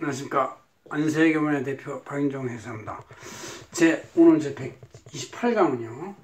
안녕하십니까. 안세계문의 대표 박인종 회사입니다. 오늘 제 128강은요.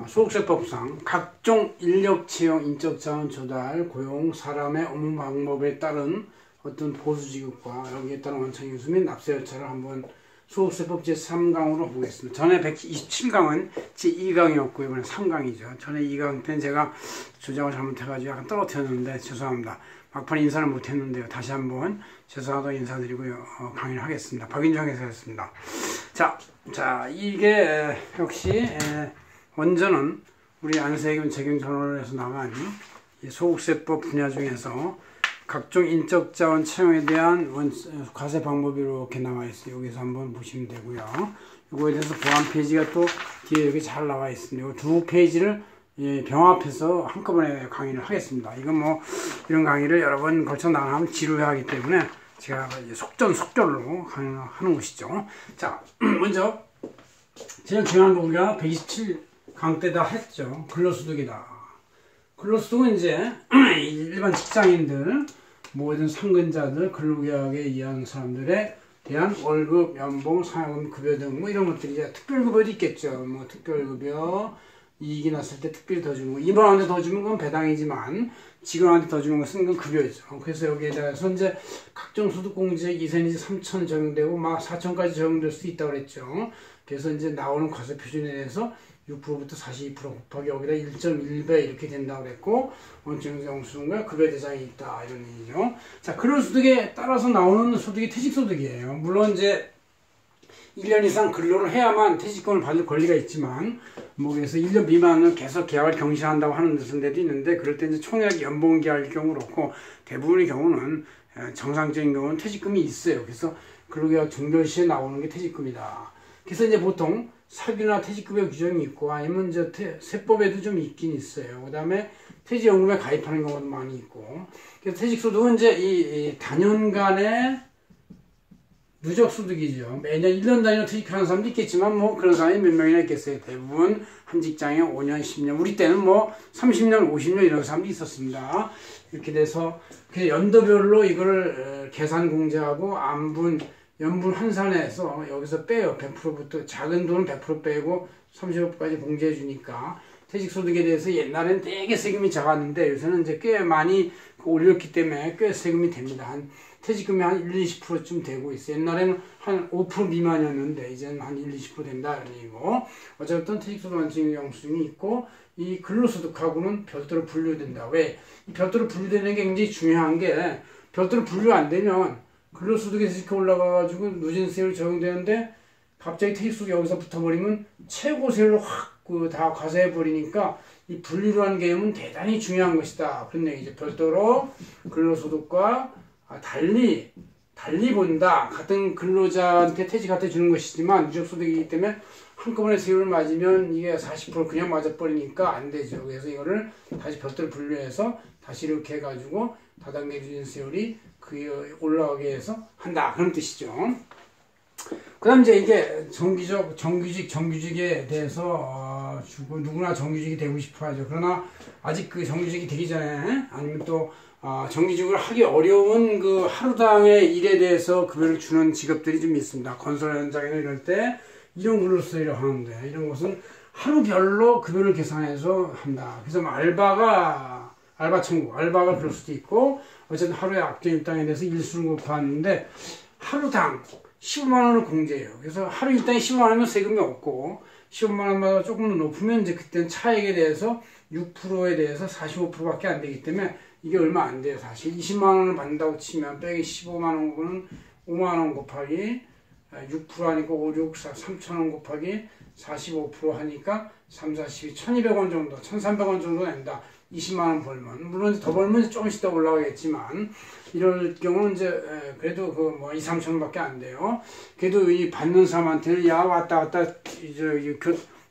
소득세법상 각종 인력 채용, 인적 자원 조달, 고용, 사람의 업무 방법에 따른 어떤 보수 지급과 여기에 따른 원천 인수 및 납세 절차를 한번 소득세법 제3강으로 보겠습니다. 전에 127강은 제2강이었고 이번에 3강이죠. 전에 2강 때는 제가 주장을 잘못해가지고 약간 떨어뜨렸는데 죄송합니다. 막판에 인사를 못했는데요. 다시 한번 죄송하다고 인사드리고요. 강의를 하겠습니다. 박인종 회사였습니다. 자, 이게 역시 원전은 우리 안세균 재경전원에서 나간 소득세법 분야 중에서 각종 인적 자원 채용에 대한 과세 방법이 이렇게 나와 있어요. 여기서 한번 보시면 되고요. 이거에 대해서 보안 페이지가 또 뒤에 이렇게 잘 나와 있습니다. 두 페이지를 병합해서 한꺼번에 강의를 하겠습니다. 이건 뭐 이런 강의를 여러 번 걸쳐 나가면 지루해하기 때문에 제가 속전속결로 하는 것이죠. 자, 먼저 제일 중요한 거 우리가 127강 때 다 했죠. 근로소득이다. 근로소득은 이제 일반 직장인들, 모든 상근자들, 근로계약에 의한 사람들에 대한 월급, 연봉, 상여금, 급여 등 뭐 이런 것들이 이제 특별급여도 있겠죠. 뭐 특별급여, 이익이 났을 때 특별히 더 주는 거, 임원한테 더 주는 건 배당이지만 직원한테 더 주는 것은 그건 급여죠. 그래서 여기에 대해서 이제 각종 소득공제액 2세 내지 3천 적용되고 막 4천까지 적용될 수 있다고 그랬죠. 그래서 이제 나오는 과세 표준에 대해서 6%부터 42% 곱하기 여기다 1.1배 이렇게 된다고 그랬고 원천 영수증과 급여 대상이 있다 이런 얘기죠. 자, 근로소득에 따라서 나오는 소득이 퇴직소득이에요. 물론 이제 1년 이상 근로를 해야만 퇴직금을 받을 권리가 있지만 뭐 그래서 1년 미만은 계속 계약을 경신한다고 하는 데도 있는데 그럴 때 이제 총액 연봉 계약일 경우 그렇고 대부분의 경우는 정상적인 경우는 퇴직금이 있어요. 그래서 근로계약 종료 시에 나오는 게 퇴직금이다. 그래서 이제 보통 사규나 퇴직급여 규정이 있고 아니면 이제 세법에도 좀 있긴 있어요. 그 다음에 퇴직연금에 가입하는 경우도 많이 있고. 그래서 퇴직소득은 이제 이 단연간의 누적소득이죠. 매년 1년 단위로 퇴직하는 사람도 있겠지만 뭐 그런 사람이 몇 명이나 있겠어요. 대부분 한 직장에 5년, 10년, 우리 때는 뭐 30년, 50년 이런 사람도 있었습니다. 이렇게 돼서 연도별로 이거를 계산 공제하고 연분 환산해서 여기서 빼요. 100%부터 작은 돈은 100% 빼고 35%까지 공제해 주니까 퇴직소득에 대해서 옛날에는 되게 세금이 작았는데 요새는 이제 꽤 많이 올렸기 때문에 꽤 세금이 됩니다. 퇴직금이 한 1, 20%쯤 되고 있어요. 옛날에는 한 5% 미만이었는데 이제는 한 1, 20% 된다 이런 얘기고 어쨌든 퇴직소득 원칙 영수증이 있고 이 근로소득하고는 별도로 분류된다. 왜? 이 별도로 분류되는 게 굉장히 중요한 게 별도로 분류 안 되면 근로소득에서 이렇게 올라가가지고 누진세율 적용되는데 갑자기 퇴직소득이 여기서 붙어버리면 최고세율을 확 다 과세해버리니까 이 분류라는 개념은 대단히 중요한 것이다. 그런 얘기죠. 별도로 근로소득과 달리 본다. 같은 근로자한테 퇴직한테 주는 것이지만 누적소득이기 때문에 한꺼번에 세율을 맞으면 이게 40% 그냥 맞아버리니까 안 되죠. 그래서 이거를 다시 별도로 분류해서 다시 이렇게 해가지고 다단계 누진세율이 올라가게 해서 한다. 그런 뜻이죠. 그 다음 이제 이게 정규직에 대해서 누구나 정규직이 되고 싶어 하죠. 그러나 아직 그 정규직이 되기 전에 아니면 또 정규직을 하기 어려운 그 하루당의 일에 대해서 급여를 주는 직업들이 좀 있습니다. 건설 현장이나 이럴 때 이런 근로소득이라고 하는데 이런 것은 하루별로 급여를 계산해서 한다. 그래서 뭐 알바 천국, 알바가 그럴 수도 있고 어쨌든 하루에 악정 일당에 대해서 일수를 곱하는데 하루당 15만 원을 공제해요. 그래서 하루 일당에 15만 원이면 세금이 없고 15만 원마다 조금 더 높으면 이제 그때는 차액에 대해서 6%에 대해서 45%밖에 안 되기 때문에 이게 얼마 안 돼요. 사실 20만 원을 받는다고 치면 빼기 15만 원은 5만 원 곱하기 6% 하니까 5, 6, 4, 3천 원 곱하기 45% 하니까 3, 4, 12, 1200원 정도, 1300원 정도 낸다. 20만 원 벌면. 물론 더 벌면 조금씩 더 올라가겠지만, 이럴 경우는 이제, 그래도 뭐 2, 3천 원밖에 안 돼요. 그래도 이 받는 사람한테는 야, 왔다,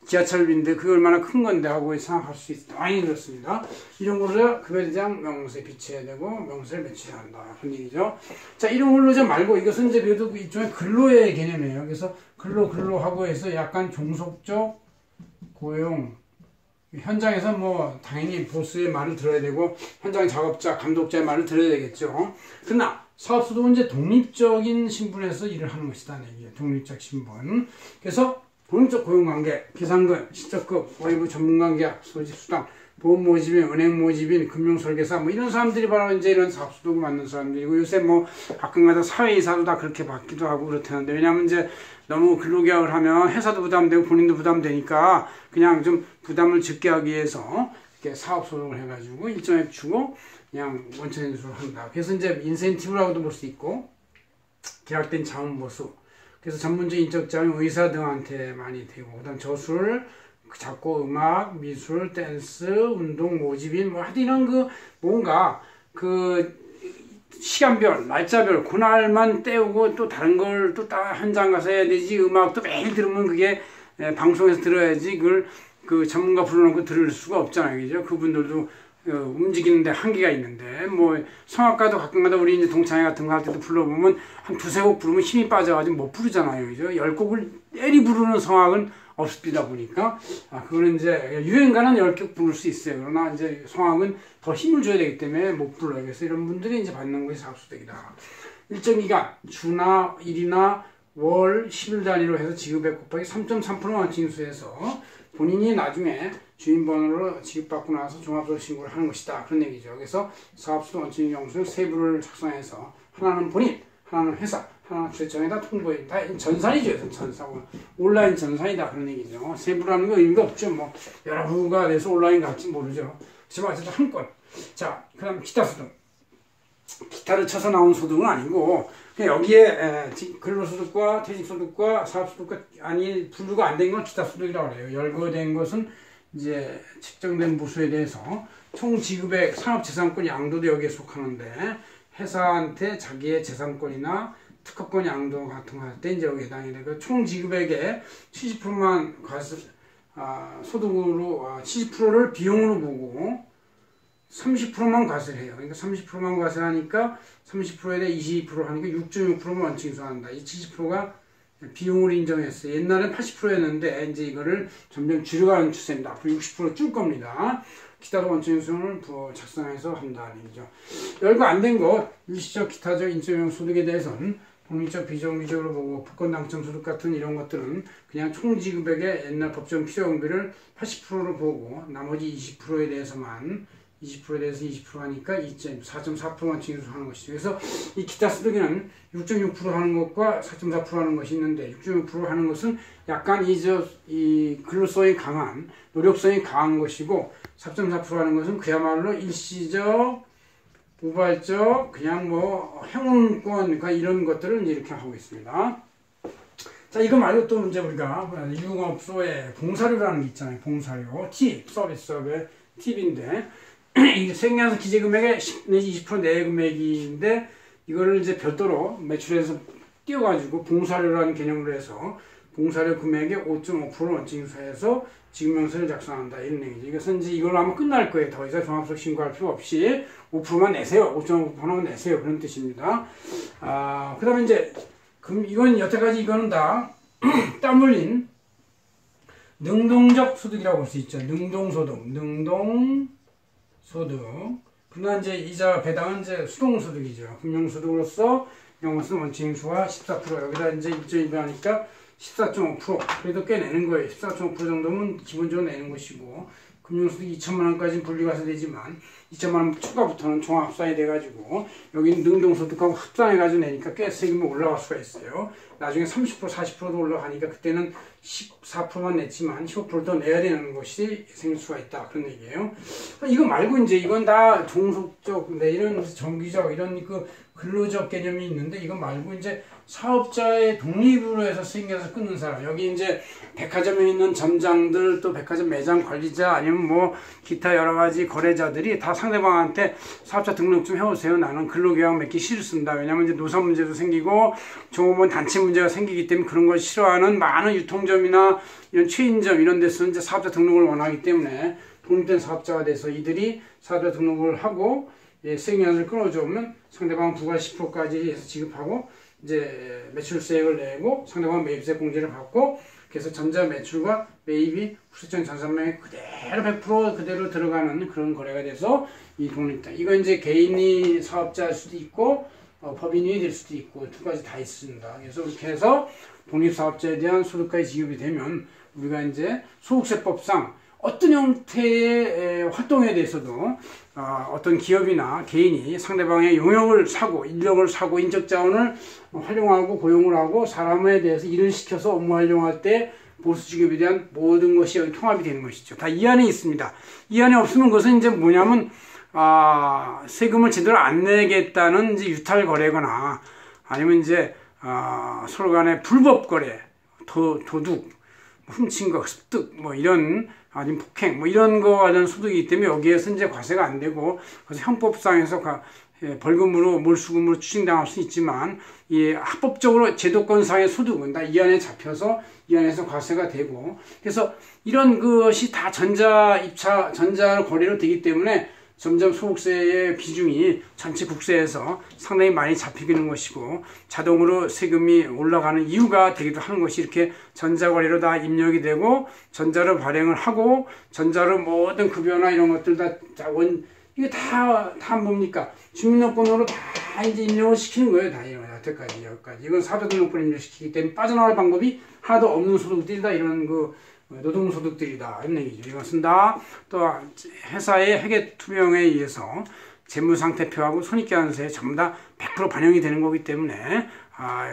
지하철비인데 그게 얼마나 큰 건데 하고 생각할 수 있다. 많이 들었습니다. 이런 걸로 급여대장 명세에 비춰야 되고, 명세를 매출해야 한다. 그런 얘기죠. 자, 이런 근로자 말고 이것은 이제 그래도 일종의 근로의 개념이에요. 그래서 근로하고 해서 약간 종속적 고용, 현장에서 당연히 보스의 말을 들어야 되고 현장 작업자, 감독자의 말을 들어야 되겠죠. 그러나 사업소득은 이제 독립적인 신분에서 일을 하는 것이다. 얘기예요. 독립적 신분. 그래서 독립적 고용관계, 비상금, 시적급, 외부 전문관계약, 소집수당, 보험 모집인, 은행 모집인, 금융설계사, 뭐 이런 사람들이 바로 이제 이런 사업소득을 받는 사람들이고, 요새 뭐 가끔가다 사회이사도 다 그렇게 받기도 하고 그렇다는데, 왜냐하면 이제 너무 근로계약을 하면 회사도 부담되고 본인도 부담되니까 그냥 좀 부담을 적게 하기 위해서 이렇게 사업소득을 해가지고 일정액 주고 그냥 원천 인수를 한다. 그래서 이제 인센티브라고도 볼 수 있고, 계약된 자원보수. 그래서 전문적인 인적 자원이 의사 등한테 많이 되고, 그다음 저술, 작곡, 음악, 미술, 댄스, 운동, 모집인, 뭐 하여튼 이런 그 뭔가 그 시간별, 날짜별, 그날만 때우고 또 다른 걸 또 다 현장 가서 해야 되지. 음악도 매일 들으면 그게 방송에서 들어야지. 그걸 그 전문가 불러놓고 들을 수가 없잖아요. 그죠? 그분들도 움직이는데 한계가 있는데, 뭐 성악가도 가끔가다 우리 이제 동창회 같은 거 할 때도 불러보면 한 두세 곡 부르면 힘이 빠져가지고 못 부르잖아요. 그죠? 10곡을 때리 부르는 성악은 없습니다 보니까. 그거는 이제 유행가는 10곡 부를 수 있어요. 그러나 이제 성악은 더 힘을 줘야 되기 때문에 못 불러요. 그래서 이런 분들이 이제 받는 것이 사업소득이다. 일정 기간, 주나 일이나 월 10일 단위로 해서 지급액 곱하기 3.3% 원칙인수해서 본인이 나중에 주인번호로 지급받고 나서 종합소득 신고를 하는 것이다. 그런 얘기죠. 그래서 사업소득 원칙 영수증 세부를 작성해서 하나는 본인, 하나는 회사, 하나는 주최청에다 통보해. 다 전산이죠. 전산은 온라인 전산이다. 그런 얘기죠. 세부라는 거 의미가 없죠. 뭐 여러 부가 돼서 온라인 갈지 모르죠. 하지만 어쨌든 한 건. 자, 그다음 기타 소득. 기타를 쳐서 나온 소득은 아니고 그냥 여기에 근로소득과 퇴직소득과 사업소득과 아니 분류가 안 된 건 기타 소득이라고 해요. 열거된 것은 이제 책정된 부수에 대해서 총 지급액 산업재산권 양도도 여기에 속하는데, 회사한테 자기의 재산권이나 특허권 양도 같은 거 할 때 이제 여기 해당이 되고, 총 지급액의 70%만 소득으로 70%를 비용으로 보고 30%만 과세를 해요. 그러니까 30%만 과세하니까 30%에 대해 22% 하니까 6.6%만 원칙인수한다. 이 70%가 비용으로 인정했어요. 옛날엔 80%였는데 이제 이거를 점점 줄여가는 추세입니다. 앞으로 60% 줄 겁니다. 기타도 원칙인수를 작성해서 한다는 얘기죠. 열거 안 된 것, 일시적 기타적 인적용 소득에 대해서는 독립적 비정기적으로 보고, 복권 당첨 소득 같은 이런 것들은 그냥 총 지급액의 옛날 법정 필요경비를 80%로 보고 나머지 20%에 대해서만 20%에 대해서 20% 하니까 4.4%만 징수 하는 것이죠. 그래서 이 기타 소득에는 6.6% 하는 것과 4.4% 하는 것이 있는데, 6.6% 하는 것은 약간 이 근로성이 강한, 노력성이 강한 것이고, 4.4% 하는 것은 그야말로 일시적, 우발적, 그냥 뭐 행운권, 그러니까 이런 것들을 이렇게 하고 있습니다. 자, 이거 말고 또 이제 우리가 유흥업소에 봉사료라는 게 있잖아요. 봉사료, 팁, 서비스업의 팁인데, 이게 생계에서 기재금액의 10 내지 20% 내금액인데, 이거를 이제 별도로 매출에서 띄워가지고 봉사료라는 개념으로 해서 봉사료 금액의 5.5%를 원칙인수해서 지급명세를 작성한다. 이런 얘기죠. 이것은 이제 이걸로 하면 끝날 거예요. 더 이상 종합소득 신고할 필요 없이 5%만 내세요. 5.5%만 내세요. 그런 뜻입니다. 그 다음에 이제 이건 여태까지 이거는 다 땀 흘린 능동적 소득이라고 볼 수 있죠. 능동소득, 그러나 이제 이자 배당은 이제 수동소득이죠. 금융소득으로서 영업은 원칙인수와 14%, 여기다 이제 입점입하니까 14.5%, 그래도 꽤 내는 거예요. 14.5% 정도면 기본적으로 내는 것이고, 금융소득 2천만 원까지는 분리가 되지만 2천만 원 초과부터는 종합합산이 돼가지고 여기는 능동소득하고 합산해가지고 내니까 꽤 세금이 올라갈 수가 있어요. 나중에 30% 40%도 올라가니까 그때는 14%만 냈지만 15% 더 내야 되는 것이 생길 수가 있다. 그런 얘기예요. 이거 말고 이제 이건 다 종속적, 이런 정기적, 이런 그 근로적 개념이 있는데, 이거 말고 이제 사업자의 독립으로 해서 생겨서 끊는 사람. 여기 이제 백화점에 있는 점장들, 또 백화점 매장 관리자, 아니면 뭐 기타 여러 가지 거래자들이 다 상대방한테 사업자 등록 좀 해오세요. 나는 근로계약 맺기 싫습니다. 왜냐면 이제 노사 문제도 생기고 종업원 단체 문제가 생기기 때문에 그런 걸 싫어하는 많은 유통점이나 이런 체인점 이런 데서 이제 사업자 등록을 원하기 때문에 독립된 사업자가 돼서 이들이 사업자 등록을 하고 세금을 끊어주면 상대방 부가 10%까지 해서 지급하고 이제 매출세액을 내고 상대방 매입세 공제를 받고, 그래서 전자 매출과 매입이 후세청 전산명에 그대로 100% 그대로 들어가는 그런 거래가 돼서 이 독립다. 이거 이제 개인이 사업자일 수도 있고 법인이 될 수도 있고 두 가지 다 있습니다. 그래서 이렇게 해서 독립사업자에 대한 소득까지 지급이 되면 우리가 이제 소득세법상 어떤 형태의 활동에 대해서도 어떤 기업이나 개인이 상대방의 용역을 사고 인력을 사고 인적 자원을 활용하고 고용을 하고 사람에 대해서 일을 시켜서 업무 활용할 때 보수 지급에 대한 모든 것이 여기 통합이 되는 것이죠. 다 이 안에 있습니다. 이 안에 없으면 그것은 이제 뭐냐면 세금을 제대로 안 내겠다는 이제 유탈 거래거나 아니면 이제 서로 간의 불법 거래, 도둑, 훔친 거, 습득, 뭐 이런 아니면 폭행, 뭐 이런 거 관련 소득이기 때문에 여기에서 이제 과세가 안 되고 그래서 형법상에서 벌금으로 몰수금으로 추징당할 수 있지만 이 합법적으로 제도권상의 소득은 다 이 안에 잡혀서 이 안에서 과세가 되고 그래서 이런 것이 다 전자 거래로 되기 때문에 점점 소득세의 비중이 전체 국세에서 상당히 많이 잡히는 것이고 자동으로 세금이 올라가는 이유가 되기도 하는 것이 이렇게 전자거래로 다 입력이 되고 전자로 발행을 하고 전자로 모든 급여나 이런 것들 이게 다 뭡니까? 주민등록번호로 다 이제 입력을 시키는 거예요. 다 여태까지 여기까지. 이건 사조등록번 입력시키기 때문에 빠져나갈 방법이 하나도 없는 소득들이다. 이런 노동소득들이다. 이런 얘기죠. 이것은 다 또 회사의 회계 투명에 의해서 재무상태표하고 손익계산서에 전부 다 100% 반영이 되는 거기 때문에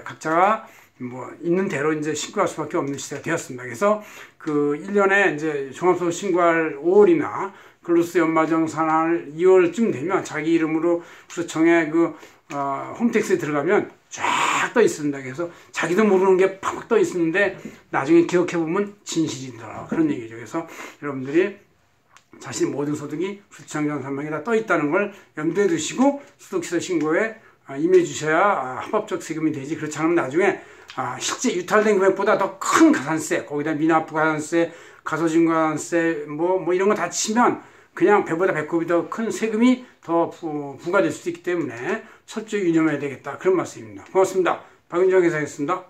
각자가 뭐 있는 대로 이제 신고할 수밖에 없는 시대가 되었습니다. 그래서 그 1년에 이제 종합소득 신고할 5월이나 근로소 연말정산할 2월쯤 되면 자기 이름으로 구세청에 홈택스에 들어가면 쫙 떠 있습니다. 그래서 자기도 모르는 게 팍 떠 있는데 나중에 기억해보면 진실이더라. 그런 얘기죠. 그래서 여러분들이 자신의 모든 소득이 구세청 정산망에 다 떠 있다는 걸 염두에 두시고 소득세 신고에 임해 주셔야 합법적 세금이 되지. 그렇지 않으면 나중에 실제 유탈된 금액보다 더 큰 가산세, 거기다 미납부 가산세, 가소진과세 뭐 이런 거 다 치면 그냥 배보다 배꼽이 더 큰 세금이 더 부과될 수도 있기 때문에 철저히 유념해야 되겠다. 그런 말씀입니다. 고맙습니다. 박윤정 회사였습니다.